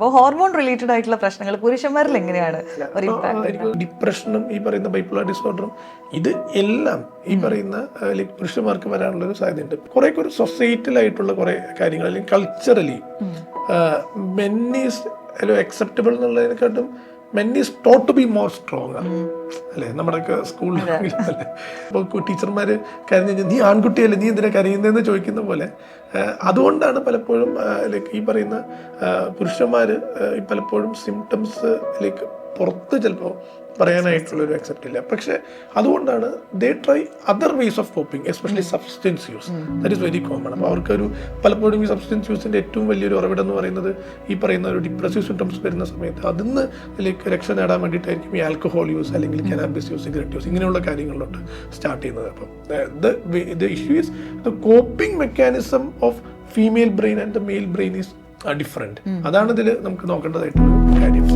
അപ്പോൾ hormone related ആയിട്ടുള്ള പ്രശ്നങ്ങൾ പുരുഷന്മാരിൽ എങ്ങനെയാണ് ഒരു ഇമ്പാക്ട്? ഡിപ്രഷനും ഈ പറയുന്ന ബൈപ്പോളർ ഡിസോർഡറും ഇത് എല്ലാം ഈ പറയുന്ന പുരുഷന്മാർക്ക് വരാനുള്ള ഒരു സാധ്യതയുണ്ട്. കുറെ ഒരു സൊസൈറ്റലായിട്ടുള്ള കുറെ കാര്യങ്ങൾ അല്ലെങ്കിൽ കൾച്ചറലി മെൻ ഈസ് അക്സെപ്റ്റബിൾ എന്നുള്ളതിനെക്കാട്ടും men is taught to be more strong അല്ലേ? നമ്മുടെയൊക്കെ സ്കൂളിലാണെങ്കിലും അല്ലേ, ഇപ്പോൾ ടീച്ചർമാർ കരഞ്ഞു കഴിഞ്ഞാൽ നീ ആൺകുട്ടിയല്ലേ നീ എന്തിനാ കരയുന്നതെന്ന് ചോദിക്കുന്ന പോലെ അതുകൊണ്ടാണ് പലപ്പോഴും ഈ പറയുന്ന പുരുഷന്മാർ പലപ്പോഴും സിംറ്റംസ് പുറത്ത് ചിലപ്പോൾ പറയാനായിട്ടുള്ളൊരു അക്സെപ്റ്റ് ഇല്ല. പക്ഷെ അതുകൊണ്ടാണ് ദേ try other ways of coping, especially substance use. That is very common. അപ്പോൾ അവർക്കൊരു പലപ്പോഴും ഈ സബ്സ്റ്റൻസ് യൂസിൻ്റെ ഏറ്റവും വലിയൊരു ഉറവിടം എന്ന് പറയുന്നത് ഈ പറയുന്ന ഒരു ഡിപ്രസീവ് സിംറ്റംസ് വരുന്ന സമയത്ത് അതിന്ന് രക്ഷ നേടാൻ വേണ്ടിയിട്ടായിരിക്കും ഈ ആൽക്കഹോൾ യൂസ് അല്ലെങ്കിൽ കാനാബിസ് യൂസ്, സിഗരറ്റ് യൂസ്, ഇങ്ങനെയുള്ള കാര്യങ്ങളിലോട്ട് സ്റ്റാർട്ട് ചെയ്യുന്നത്. അപ്പം the issue is the coping mechanism of female brain and the male brain is different. അതാണ് ഇതിൽ നമുക്ക് നോക്കേണ്ടതായിട്ടുള്ള കാര്യം.